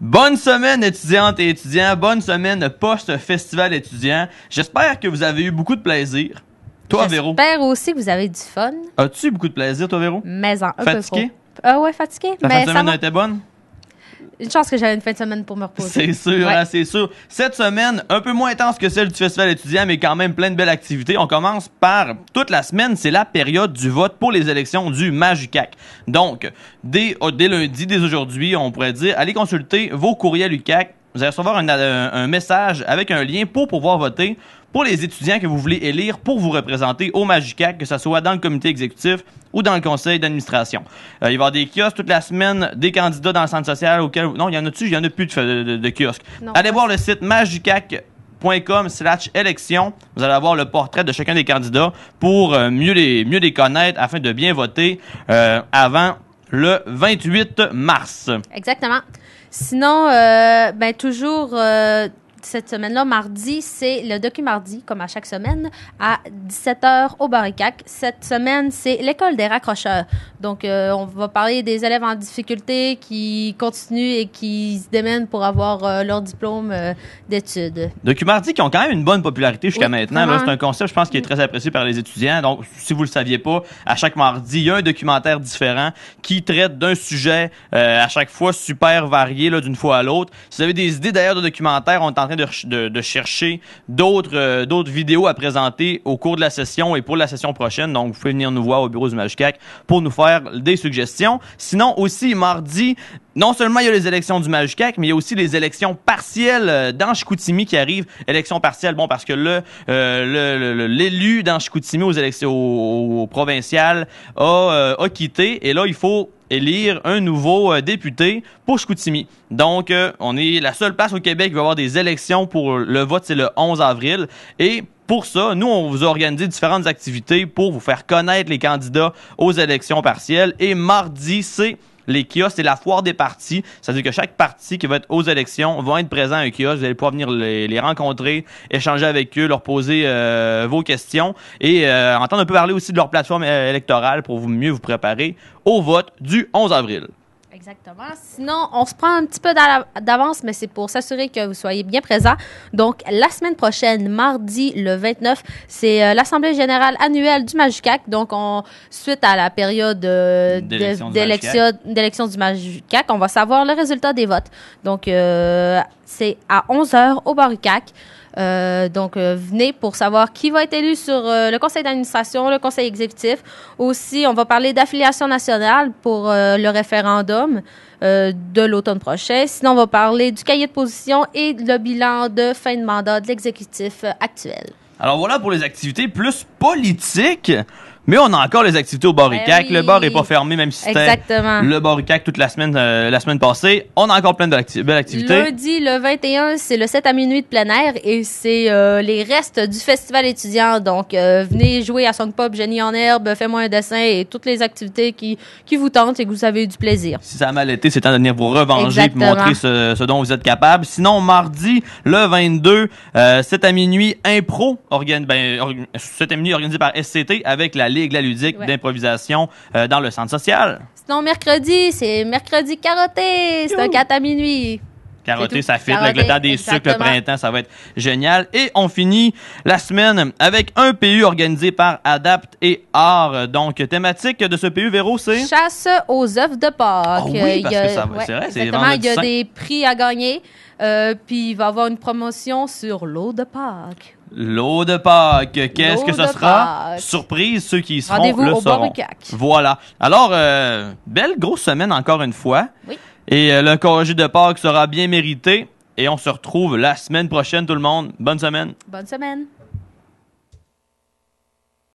Bonne semaine étudiantes et étudiants, bonne semaine post-festival étudiant. J'espère que vous avez eu beaucoup de plaisir. Toi, Véro? J'espère aussi que vous avez du fun. As-tu eu beaucoup de plaisir, toi, Véro? Mais un peu Fatigué? trop. Ouais, fatigué. Ta mais fin de ça semaine va. a été bonne? Une chance que j'avais une fin de semaine pour me reposer. C'est sûr, Ouais. hein, c'est sûr. Cette semaine, un peu moins intense que celle du festival étudiant, mais quand même plein de belles activités. On commence par toute la semaine, c'est la période du vote pour les élections du MAJ-UQAC. Donc, dès lundi, dès aujourd'hui, on pourrait dire, allez consulter vos courriels UQAC. Vous allez recevoir un message avec un lien pour pouvoir voter pour les étudiants que vous voulez élire pour vous représenter au MAJ-UQAC, que ce soit dans le comité exécutif ou dans le conseil d'administration. Il va y avoir des kiosques toute la semaine, des candidats dans le centre social auquel... Non, il y en a-tu? Il y en a plus de kiosques. Non. Allez voir le site majucac.com/élections. Vous allez avoir le portrait de chacun des candidats pour mieux les connaître afin de bien voter avant le 28 mars. Exactement. Sinon, toujours cette semaine-là, mardi, c'est le docu-mardi, comme à chaque semaine, à 17h au Barricac. Cette semaine, c'est l'école des raccrocheurs. Donc, on va parler des élèves en difficulté qui continuent et qui se démènent pour avoir leur diplôme d'études. Docu-mardi qui ont quand même une bonne popularité jusqu'à maintenant. Là, vraiment. c'est un concept, je pense, qui est très apprécié par les étudiants. Donc, si vous le saviez pas, à chaque mardi, il y a un documentaire différent qui traite d'un sujet à chaque fois super varié là, d'une fois à l'autre. Si vous avez des idées d'ailleurs de documentaires, on est en train de chercher d'autres vidéos à présenter au cours de la session et pour la session prochaine. Donc, vous pouvez venir nous voir au bureau du MAJ-UQAC pour nous faire des suggestions. Sinon, aussi, mardi, non seulement il y a les élections du MAJ-UQAC, mais il y a aussi les élections partielles dans Chicoutimi qui arrivent. Élections partielles, bon, parce que l'élu dans Chicoutimi aux élections au provinciales a quitté. Et là, il faut élire un nouveau député pour Chicoutimi. Donc, on est la seule place au Québec qui va avoir des élections pour le vote, c'est le 11 avril. Et pour ça, nous, on vous a organisé différentes activités pour vous faire connaître les candidats aux élections partielles. Et mardi, c'est les kiosques, c'est la foire des partis. C'est-à-dire que chaque parti qui va être aux élections va être présent à un kiosque. Vous allez pouvoir venir les rencontrer, échanger avec eux, leur poser vos questions et entendre un peu parler aussi de leur plateforme électorale pour mieux vous préparer au vote du 11 avril. Exactement. Sinon, on se prend un petit peu d'avance, mais c'est pour s'assurer que vous soyez bien présents. Donc, la semaine prochaine, mardi le 29, c'est l'Assemblée générale annuelle du MAJ-UQAC. Donc, suite à la période d'élection du MAJ-UQAC, on va savoir le résultat des votes. Donc, c'est à 11h au Barricac. Venez pour savoir qui va être élu sur le conseil d'administration, le conseil exécutif. Aussi, on va parler d'affiliation nationale pour le référendum de l'automne prochain. Sinon, on va parler du cahier de position et le bilan de fin de mandat de l'exécutif actuel. Alors voilà pour les activités plus politiques. Mais on a encore les activités au Barricac. Oui. Le bar est pas fermé, même si c'était le Barricac toute la semaine passée. On a encore plein de belles activités. Lundi, le 21, c'est le 7 à minuit de plein air et c'est les restes du festival étudiant. Donc, venez jouer à Song Pop, Génie en herbe, Fais-moi un dessin et toutes les activités qui vous tentent et que vous avez eu du plaisir. Si ça a mal été, c'est temps de venir vous revenger et montrer ce dont vous êtes capable. Sinon, mardi, le 22, 7 à minuit, impro, 7 à minuit organisé par SCT avec la Ligue La Ludique d'improvisation dans le centre social. Sinon, mercredi, c'est mercredi carotté. C'est un 4 à minuit. Carotté, ça fit avec le temps des sucres, le printemps, ça va être génial. Et on finit la semaine avec un PU organisé par Adapt et Art. Donc, thématique de ce PU, Véro, c'est? Chasse aux œufs de Pâques. Oh oui, parce que ça va, c'est vrai, c'est vendredi il y a saint. des prix à gagner. Puis, il va y avoir une promotion sur l'eau de Pâques. L'eau de Pâques, qu'est-ce que ce sera? Pâques. Surprise, ceux qui y seront Rendez-vous le au sauront. Barricac. Voilà. Alors, belle grosse semaine encore une fois. Oui. Et le congé de Pâques sera bien mérité. Et on se retrouve la semaine prochaine, tout le monde. Bonne semaine. Bonne semaine.